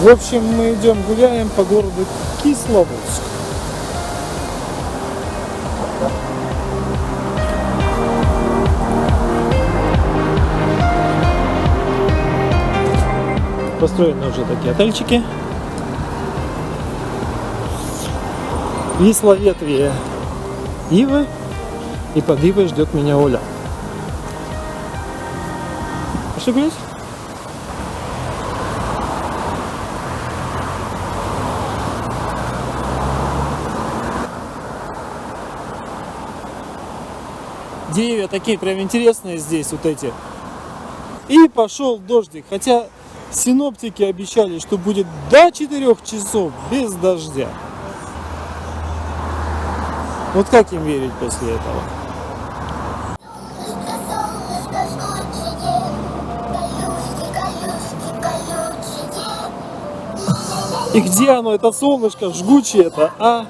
В общем, мы идем гуляем по городу Кисловодск. Построены уже такие отельчики. Висловетвие ивы. И под ивой ждет меня Оля. Пошли гулять? Деревья такие прям интересные здесь, вот эти. И пошел дождик. Хотя синоптики обещали, что будет до 4 часов без дождя. Вот как им верить после этого? И где оно, это солнышко, жгучее это, а?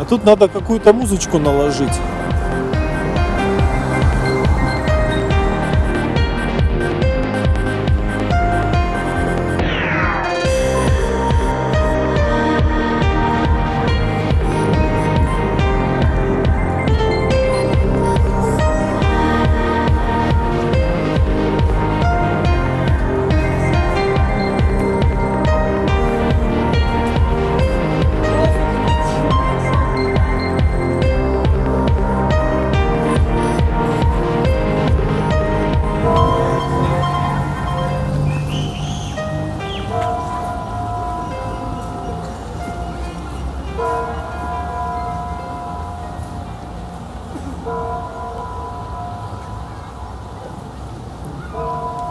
А тут надо какую-то музычку наложить.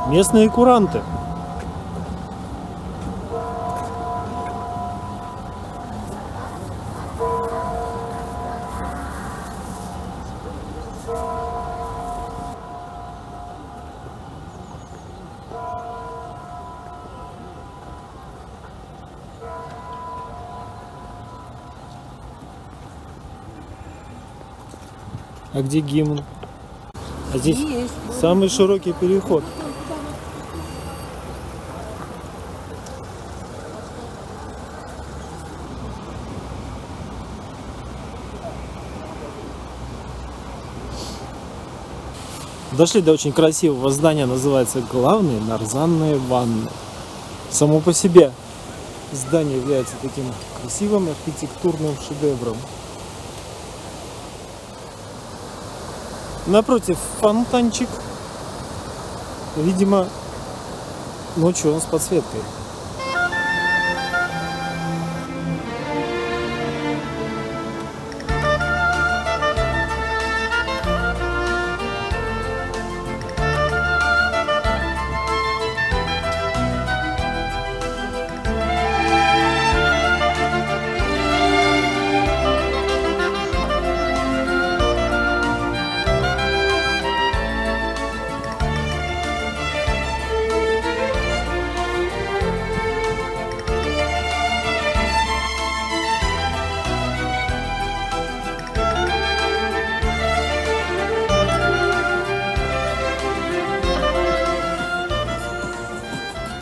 Местные куранты. А где гимн? А здесь самый широкий переход. Дошли до очень красивого здания, называется главные нарзанные ванны. Само по себе здание является таким красивым архитектурным шедевром. Напротив фонтанчик. Видимо, ночью он с подсветкой.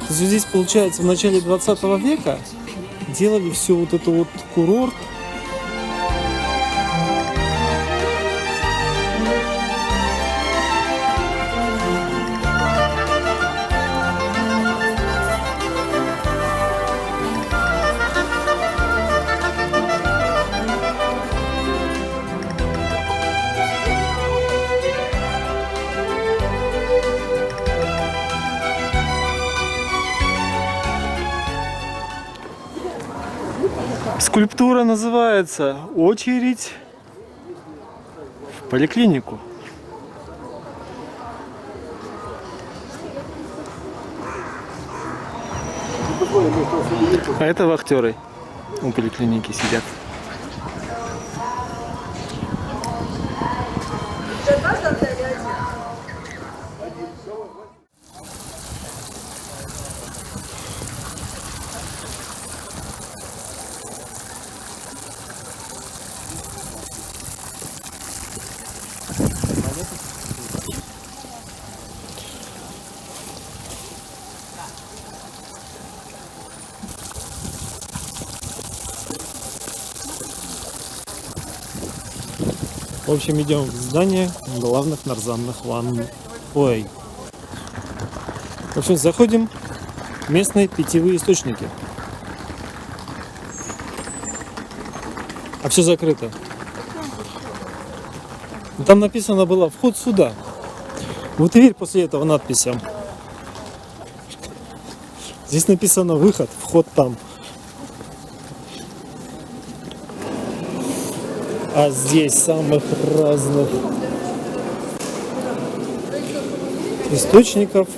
Здесь, получается, в начале 20 века делали все вот это вот курорт. Скульптура называется «Очередь в поликлинику». А это вахтеры у поликлиники сидят. В общем, идем в здание главных нарзанных ванн. Ой. В общем, заходим в местные питьевые источники. А все закрыто. Там написано было «Вход сюда». Вот и верь после этого надписям. Здесь написано «Выход», «Вход там». А здесь самых разных источников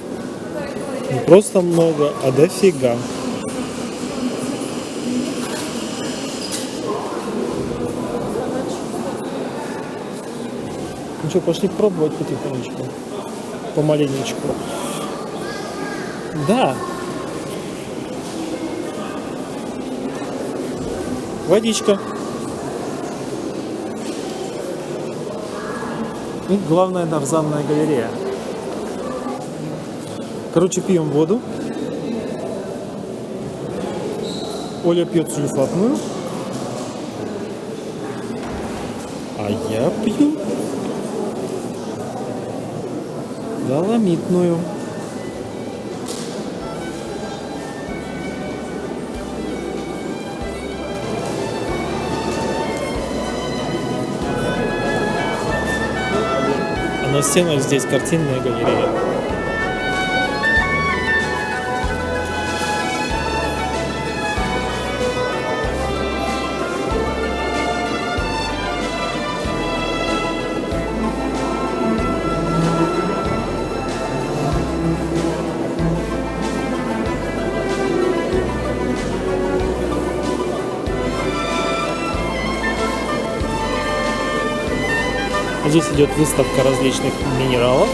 не просто много, а дофига. Ну что, пошли пробовать потихонечку, помаленечку. Да. Водичка. И главная нарзанная галерея. Короче, пьем воду. Оля пьет сульфатную. А я пью доломитную. А на стенах здесь картинная галерея. Здесь идет выставка различных минералов.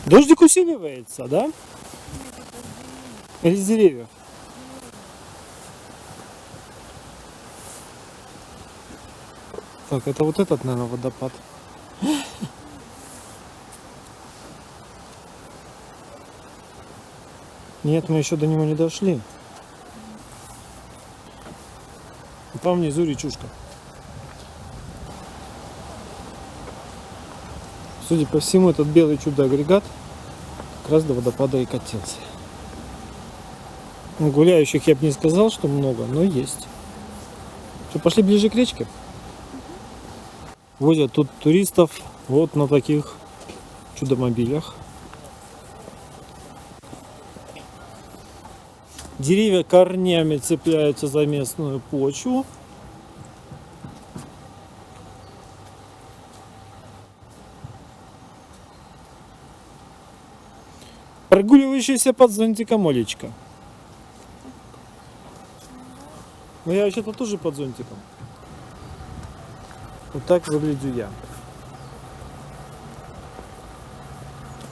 Дождик усиливается, да? Или с деревьев? Так, это вот этот, наверное, водопад. Нет, мы еще до него не дошли. Там внизу речушка. Судя по всему, этот белый чудо-агрегат как раз до водопада и катился. Гуляющих я бы не сказал, что много, но есть. Что, пошли ближе к речке? Возят тут туристов вот на таких чудо-мобилях. Деревья корнями цепляются за местную почву. Прогуливающаяся под зонтиком Олечка. Но я вообще-то тоже под зонтиком. Вот так выгляжу я.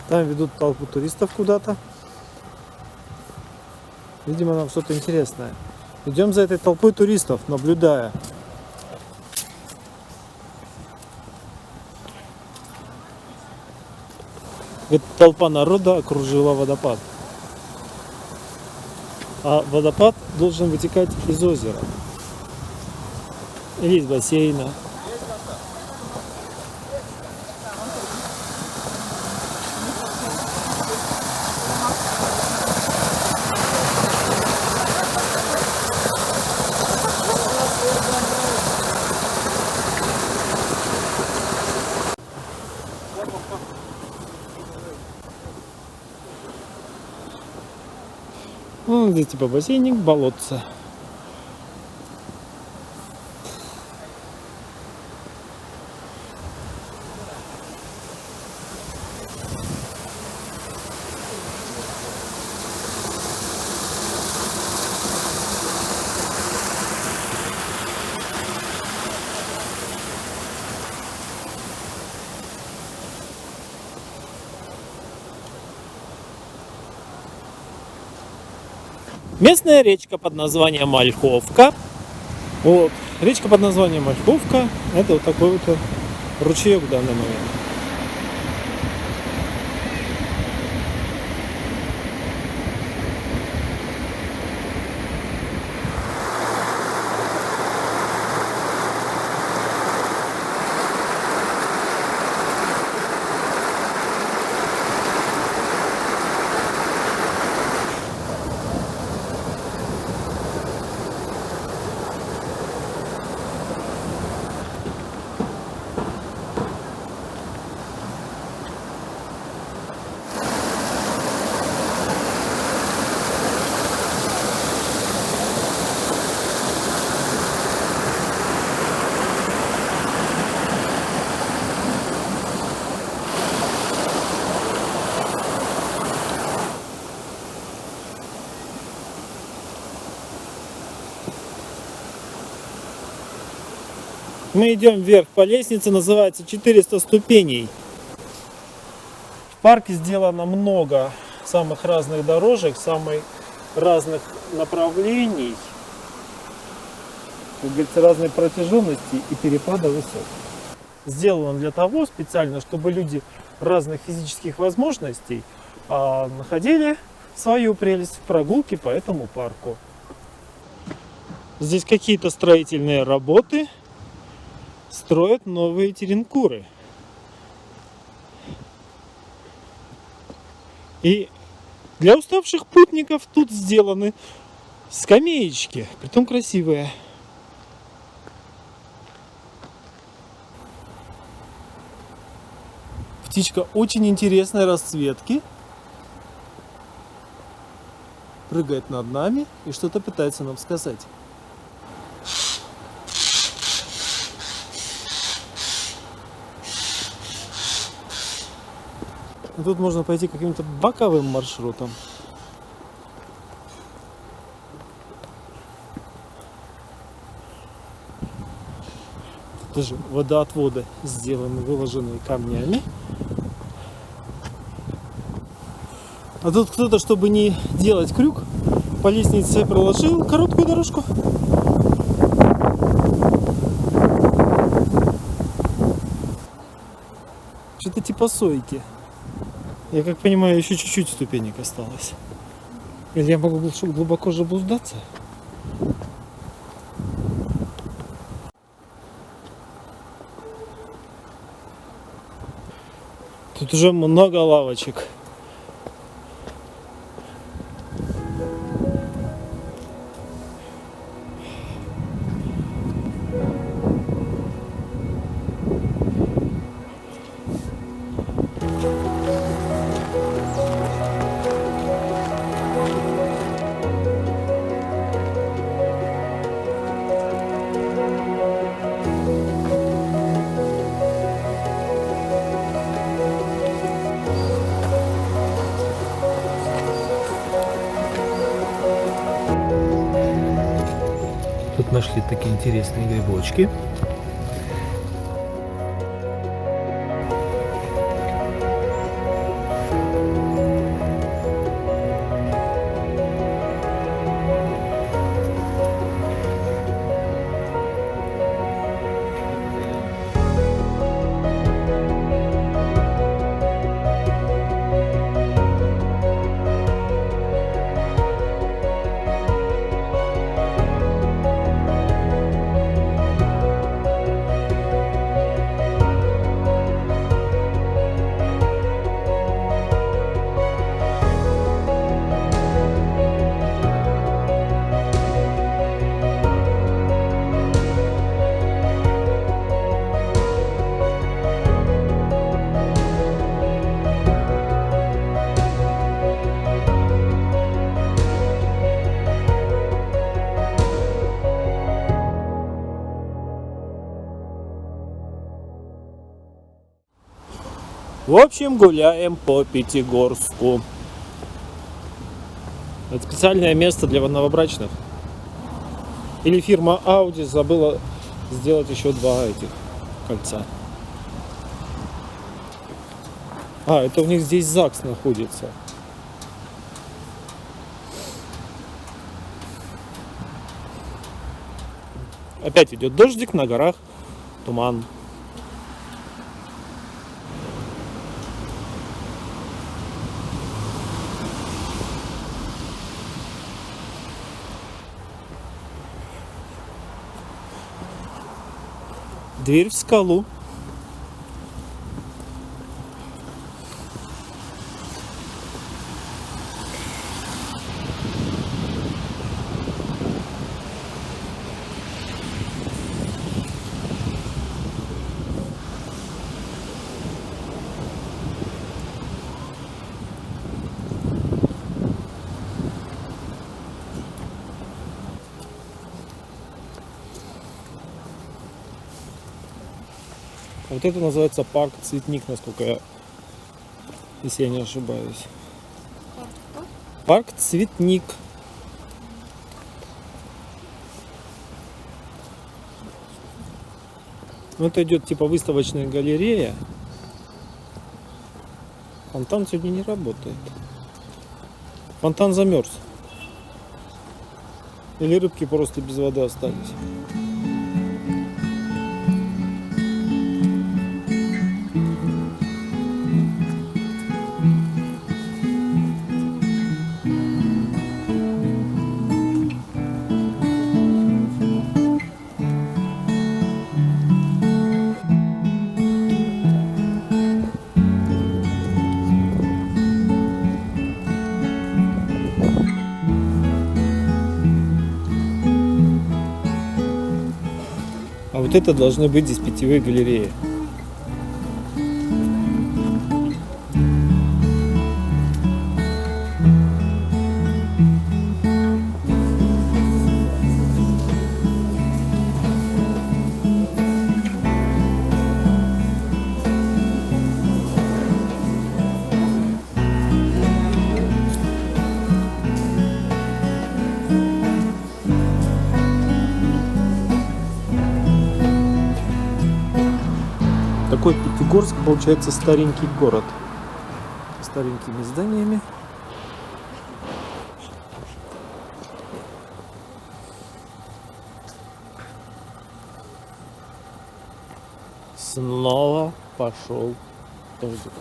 Там ведут толпу туристов куда-то. Видимо, нам что-то интересное. Идем за этой толпой туристов, наблюдая. Эта толпа народа окружила водопад. А водопад должен вытекать из озера. Или из бассейна. Ну, здесь типа бассейник, болотце. Местная речка под названием Ольховка. Вот. Речка под названием Ольховка. Это вот такой вот ручеек в данный момент. Мы идем вверх по лестнице, называется 400 ступеней. В парке сделано много самых разных дорожек, самых разных направлений, как говорится, разной протяженности и перепада высот. Сделано для того специально, чтобы люди разных физических возможностей находили свою прелесть в прогулке по этому парку. Здесь какие-то строительные работы. Строят новые теренкуры. И для уставших путников тут сделаны скамеечки, притом красивые. Птичка очень интересной расцветки. Прыгает над нами и что-то пытается нам сказать. Тут можно пойти каким-то боковым маршрутом. Тут тоже водоотводы сделаны, выложенные камнями. А тут кто-то, чтобы не делать крюк, по лестнице проложил короткую дорожку. Что-то типа сойки. Я как понимаю, еще чуть-чуть ступенек осталось. Или я могу глубоко заблуждаться? Тут уже много лавочек. Тут нашли такие интересные грибочки. В общем, гуляем по Пятигорску. Это специальное место для новобрачных. Или фирма Audi забыла сделать еще 2 этих кольца. Это у них здесь ЗАГС находится. Опять идет дождик, на горах туман. Дверь в скалу. Вот это называется парк Цветник, насколько я, если я не ошибаюсь. Парк Цветник. Ну, это идет типа выставочная галерея. Фонтан сегодня не работает. Фонтан замерз. Или рыбки просто без воды остались. А вот это должны быть здесь питьевые галереи. Такой Пятигорск получается старенький город. С старенькими зданиями. Снова пошел дождик.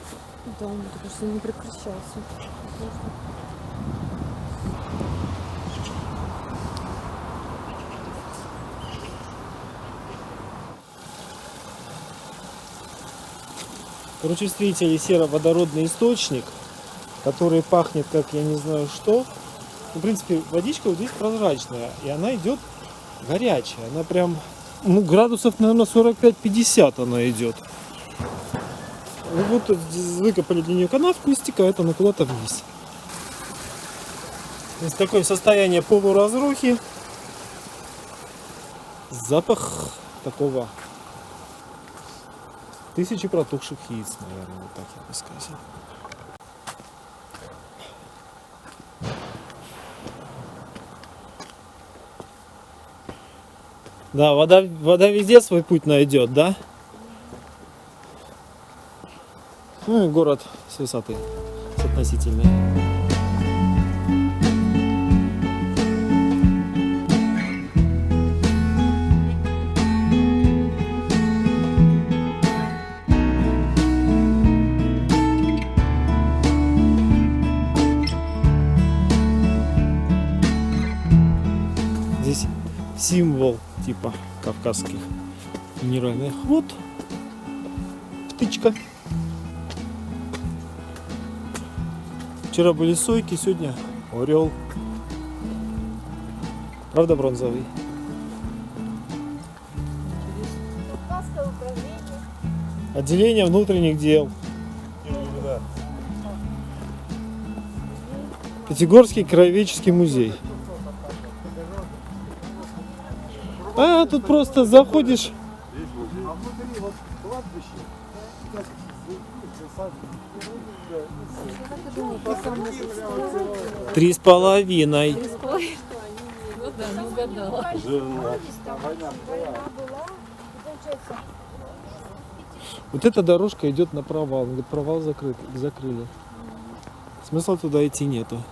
Да, он кажется, не прекращался. Короче, встретили сероводородный источник, который пахнет как я не знаю что. Ну, в принципе, водичка вот здесь прозрачная, и она идет горячая. Она прям, ну, градусов, наверное, 45-50 она идет. И вот выкопали для нее канавку и стекает она куда-то вниз. То есть такое состояние полуразрухи. Запах такого 1000 протухших яиц, наверное, вот так я бы сказал. Да, вода везде свой путь найдет, да? Ну и город с высоты, с относительной. Здесь символ типа кавказских минеральных вод. Птичка. Вчера были сойки, сегодня орел. Правда, бронзовый? Отделение внутренних дел. Пятигорский краеведческий музей. А тут просто заходишь. А внутри вот кладбище. 3,5. Ну да, не угадала. Вот эта дорожка идет на провал. Говорит, провал закрыли. Смысла туда идти нету.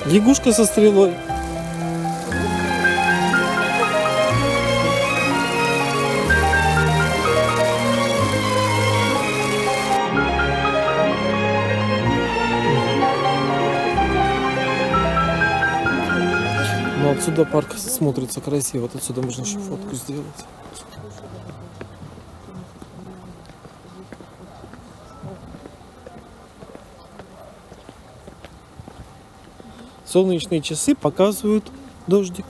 Лягушка со стрелой. Но отсюда парк смотрится красиво. Вот отсюда можно еще фотку сделать. Солнечные часы показывают дождик.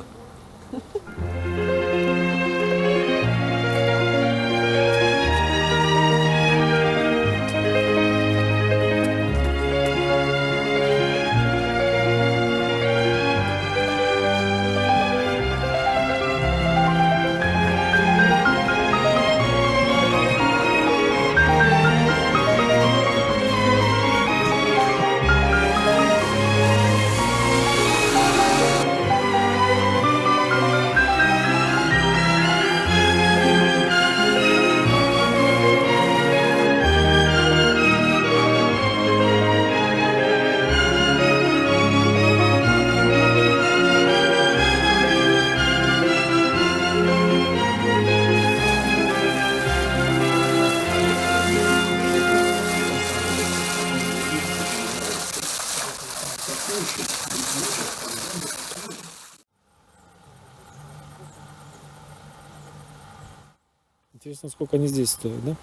Интересно, сколько они здесь стоят, да?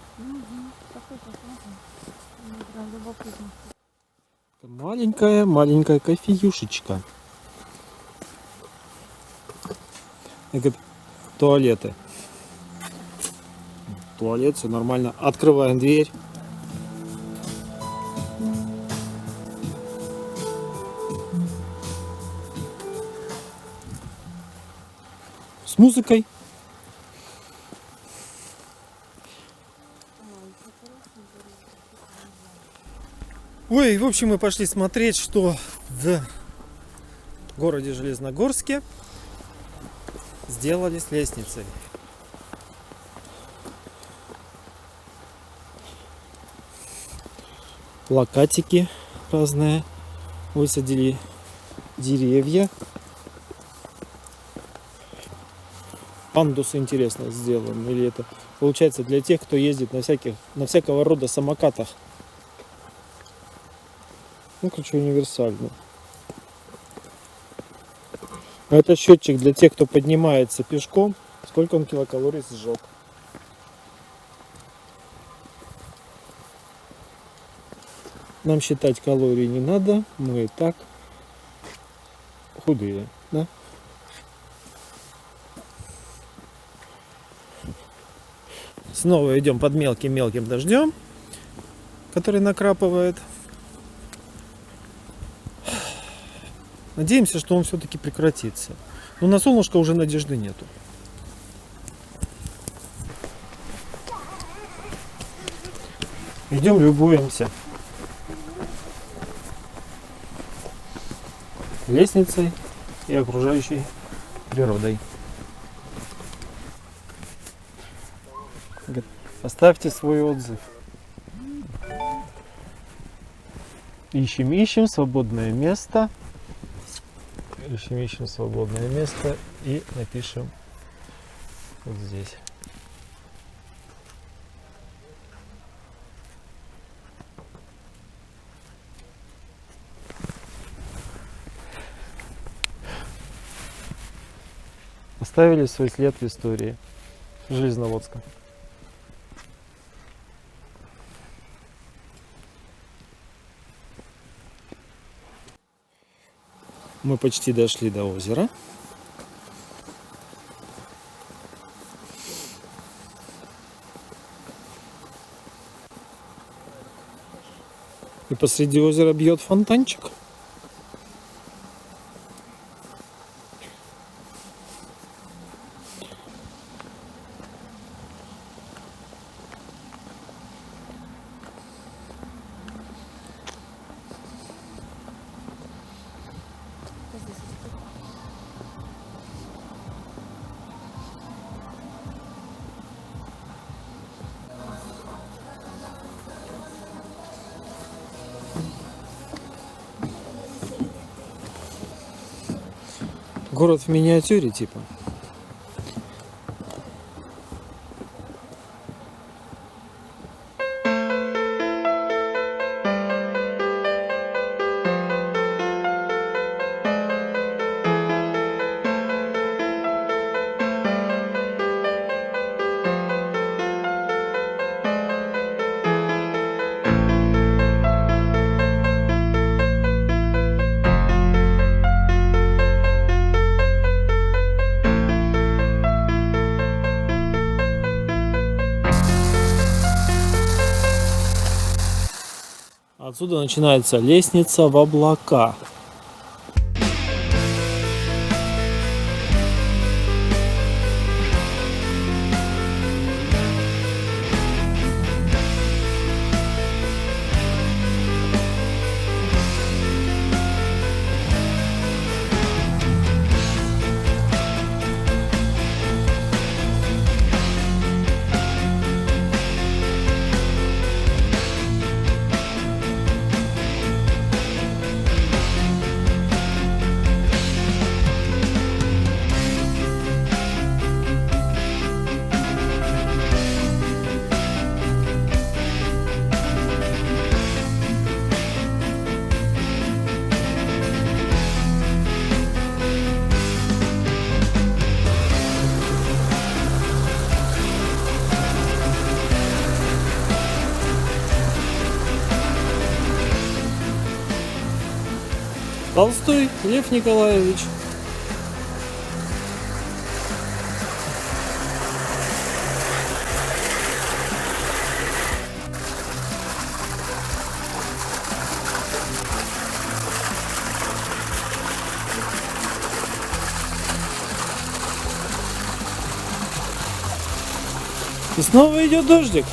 Маленькая кофеюшечка. И говорит, туалеты. Туалет, все нормально. Открываем дверь. С музыкой. Ой, в общем, мы пошли смотреть, что в городе Железногорске сделали с лестницей. Плакатики разные. Высадили деревья. Пандусы, интересно, сделаны. Или это получается для тех, кто ездит на всякого рода самокатах. Ну, короче, универсально. А это счетчик для тех, кто поднимается пешком, сколько он килокалорий сжег. Нам считать калории не надо, мы и так худые, да? Снова идем под мелким-мелким дождем, который накрапывает. Надеемся, что он все-таки прекратится. Но на солнышко уже надежды нету. Идем, любуемся лестницей и окружающей природой. Оставьте свой отзыв. Ищем свободное место. Ищем свободное место и напишем вот здесь. Оставили свой след в истории Железноводска. Мы почти дошли до озера. И посреди озера бьет фонтанчик. Город в миниатюре, типа. Отсюда начинается лестница в облака. Толстой Лев Николаевич. И снова идет дождик.